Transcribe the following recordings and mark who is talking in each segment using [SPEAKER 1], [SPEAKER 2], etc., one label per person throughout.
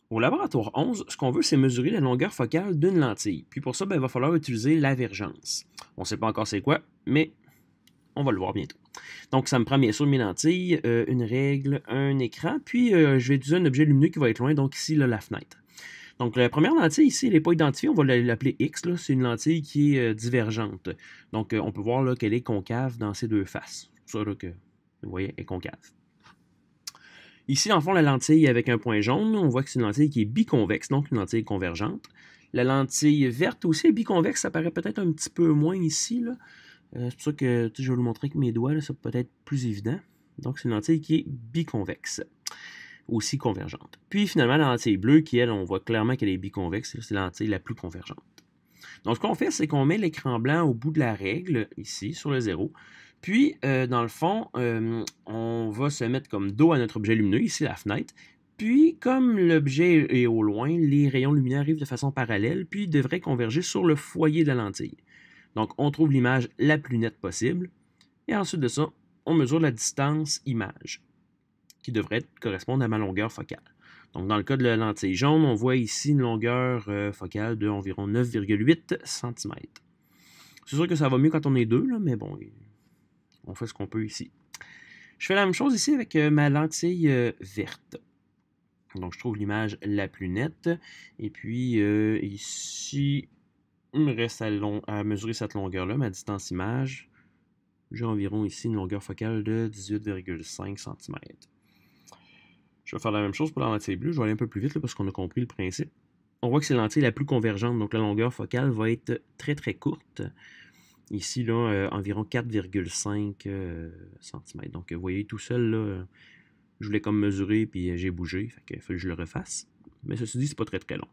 [SPEAKER 1] Au laboratoire 11, ce qu'on veut, c'est mesurer la longueur focale d'une lentille. Puis pour ça, il va falloir utiliser l'avergence. On ne sait pas encore c'est quoi, mais on va le voir bientôt. Donc, ça me prend bien sûr mes lentilles, une règle, un écran, puis je vais utiliser un objet lumineux qui va être loin, donc ici, là, la fenêtre. Donc, la première lentille ici, elle n'est pas identifiée, on va l'appeler X. C'est une lentille qui est divergente. Donc, on peut voir qu'elle est concave dans ses deux faces. C'est pour ça là, que, vous voyez, elle est concave. Ici, en fond, la lentille avec un point jaune, on voit que c'est une lentille qui est biconvexe, donc une lentille convergente. La lentille verte aussi est biconvexe, ça paraît peut-être un petit peu moins ici. C'est pour ça que je vais vous le montrer avec mes doigts, là, ça peut être plus évident. Donc, c'est une lentille qui est biconvexe, aussi convergente. Puis finalement, la lentille bleue, qui elle, on voit clairement qu'elle est biconvexe, c'est la lentille la plus convergente. Donc, ce qu'on fait, c'est qu'on met l'écran blanc au bout de la règle, ici, sur le 0. Puis, dans le fond, on va se mettre comme dos à notre objet lumineux, ici la fenêtre. Puis, comme l'objet est au loin, les rayons lumineux arrivent de façon parallèle, puis devraient converger sur le foyer de la lentille. Donc, on trouve l'image la plus nette possible. Et ensuite de ça, on mesure la distance image, qui devrait correspondre à ma longueur focale. Donc, dans le cas de la lentille jaune, on voit ici une longueur focale de environ 9,8 cm. C'est sûr que ça va mieux quand on est deux, là, mais bon, on fait ce qu'on peut ici. Je fais la même chose ici avec ma lentille verte. Donc, je trouve l'image la plus nette. Et puis, ici, il me reste à mesurer cette longueur-là, ma distance image. J'ai environ ici une longueur focale de 18,5 cm. Je vais faire la même chose pour la lentille bleue. Je vais aller un peu plus vite là, parce qu'on a compris le principe. On voit que c'est la lentille la plus convergente, donc la longueur focale va être très très courte. Ici, là, environ 4,5 cm. Donc, vous voyez, tout seul, là, je voulais comme mesurer, puis j'ai bougé. Fait qu'il faut que je le refasse. Mais ceci dit, c'est pas très très long.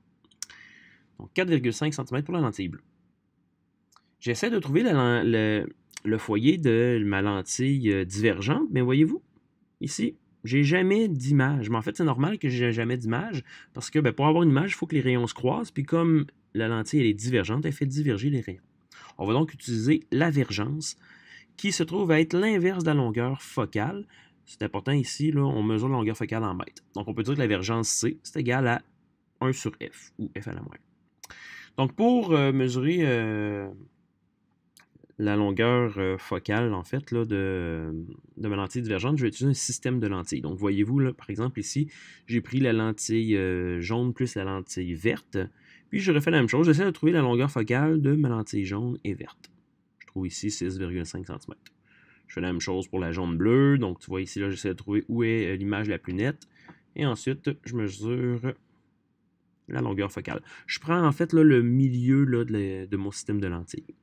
[SPEAKER 1] Donc, 4,5 cm pour la lentille bleue. J'essaie de trouver le foyer de ma lentille divergente, mais voyez-vous, ici, j'ai jamais d'image. Mais en fait, c'est normal que j'ai jamais d'image, parce que pour avoir une image, il faut que les rayons se croisent, puis comme la lentille elle est divergente, elle fait diverger les rayons. On va donc utiliser l'avergence, qui se trouve à être l'inverse de la longueur focale. C'est important ici, là, on mesure la longueur focale en mètres. Donc, on peut dire que l'avergence C, c'est égal à 1 sur F, ou F à la moelle. Donc, pour mesurer la longueur focale, en fait, là, de ma lentille divergente, je vais utiliser un système de lentilles. Donc, voyez-vous, là, par exemple, ici, j'ai pris la lentille jaune plus la lentille verte, puis je refais la même chose. J'essaie de trouver la longueur focale de ma lentille jaune et verte. Je trouve ici 6,5 cm. Je fais la même chose pour la jaune bleue. Donc, tu vois ici, là, j'essaie de trouver où est l'image la plus nette. Et ensuite, je mesure la longueur focale. Je prends en fait là, le milieu là, de mon système de lentilles.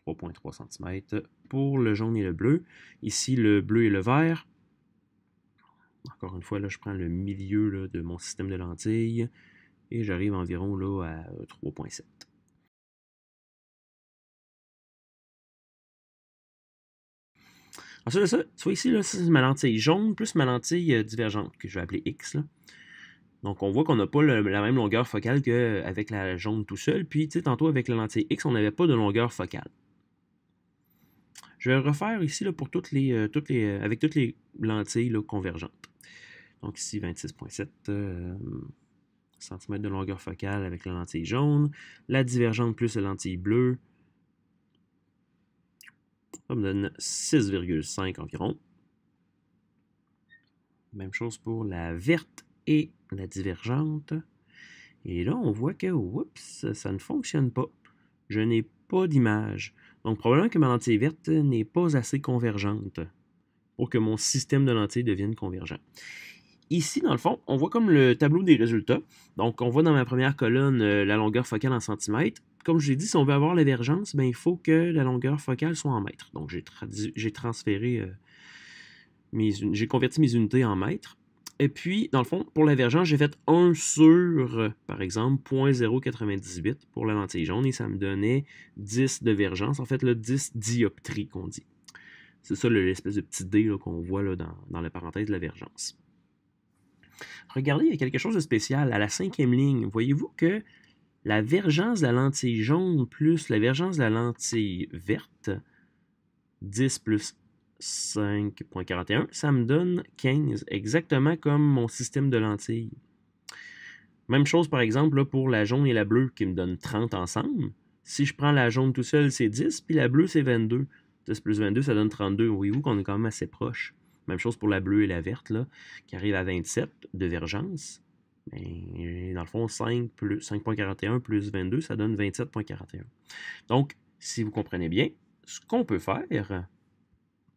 [SPEAKER 1] 3,3 cm pour le jaune et le bleu. Ici, le bleu et le vert. Encore une fois, là, je prends le milieu là, de mon système de lentilles et j'arrive environ là, à 3,7. Ensuite de ça, tu vois ici, là, c'est ma lentille jaune plus ma lentille divergente, que je vais appeler X. Là. Donc, on voit qu'on n'a pas la même longueur focale qu'avec la jaune tout seul. Puis, tu sais, tantôt, avec la lentille X, on n'avait pas de longueur focale. Je vais le refaire ici là, pour avec toutes les lentilles là, convergentes. Donc, ici, 26,7 cm de longueur focale avec la lentille jaune. La divergente plus la lentille bleue, ça me donne 6,5 environ. Même chose pour la verte et la divergente. Et là, on voit que, oups, ça ne fonctionne pas. Je n'ai pas d'image. Donc, probablement que ma lentille verte n'est pas assez convergente pour que mon système de lentilles devienne convergent. Ici, dans le fond, on voit comme le tableau des résultats. Donc, on voit dans ma première colonne la longueur focale en centimètres. Comme je l'ai dit, si on veut avoir l'évergence, il faut que la longueur focale soit en mètres. Donc, j'ai transféré, j'ai converti mes unités en mètres. Et puis, dans le fond, pour l'avergence, j'ai fait 1 sur, par exemple, 0,098 pour la lentille jaune et ça me donnait 10 de vergence. En fait, le 10 dioptries qu'on dit. C'est ça l'espèce de petit dé qu'on voit là, dans la parenthèse de l'avergence. Regardez, il y a quelque chose de spécial. À la 5e ligne, voyez-vous que la vergence de la lentille jaune plus la vergence de la lentille verte, 10 plus 5,41, ça me donne 15, exactement comme mon système de lentilles. Même chose, par exemple, là, pour la jaune et la bleue qui me donnent 30 ensemble. Si je prends la jaune tout seul, c'est 10, puis la bleue, c'est 22. 10 plus 22, ça donne 32. Voyez-vous qu'on est quand même assez proche. Même chose pour la bleue et la verte, là, qui arrivent à 27 de divergence. Mais dans le fond, 5.41 plus 22, ça donne 27.41. Donc, si vous comprenez bien, ce qu'on peut faire,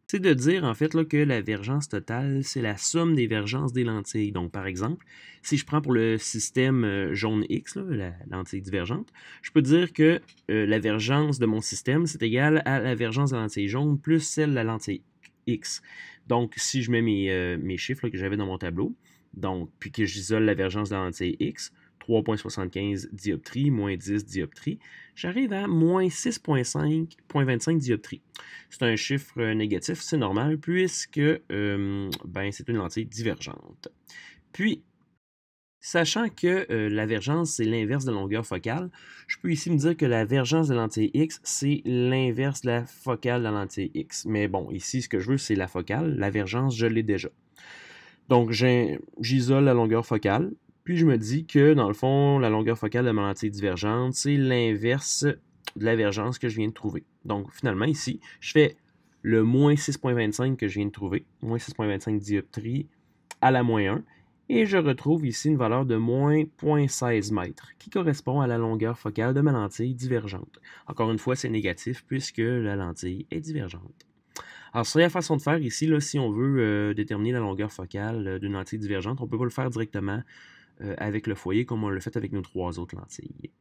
[SPEAKER 1] c'est de dire en fait là, que la vergence totale, c'est la somme des vergences des lentilles. Donc, par exemple, si je prends pour le système jaune X, là, la lentille divergente, je peux dire que la vergence de mon système, c'est égal à la vergence de la lentille jaune plus celle de la lentille X. Donc, si je mets mes chiffres là, que j'avais dans mon tableau, donc, puis que j'isole la vergence de la lentille X, 3,75 dioptries moins 10 dioptries, j'arrive à moins 6,25 dioptries. C'est un chiffre négatif, c'est normal, puisque c'est une lentille divergente. Puis, sachant que la vergence, c'est l'inverse de la longueur focale, je peux ici me dire que la vergence de la lentille X, c'est l'inverse de la focale de la lentille X. Mais bon, ici, ce que je veux, c'est la focale. La vergence, je l'ai déjà. Donc, j'isole la longueur focale. Puis, je me dis que, dans le fond, la longueur focale de ma lentille divergente, c'est l'inverse de la vergence que je viens de trouver. Donc, finalement, ici, je fais le moins 6,25 que je viens de trouver, moins 6,25 dioptries à la moins 1, et je retrouve ici une valeur de moins 0,16 mètres, qui correspond à la longueur focale de ma lentille divergente. Encore une fois, c'est négatif puisque la lentille est divergente. Alors, c'est la façon de faire ici, là, si on veut déterminer la longueur focale d'une lentille divergente, on ne peut pas le faire directement avec le foyer comme on l'a fait avec nos 3 autres lentilles.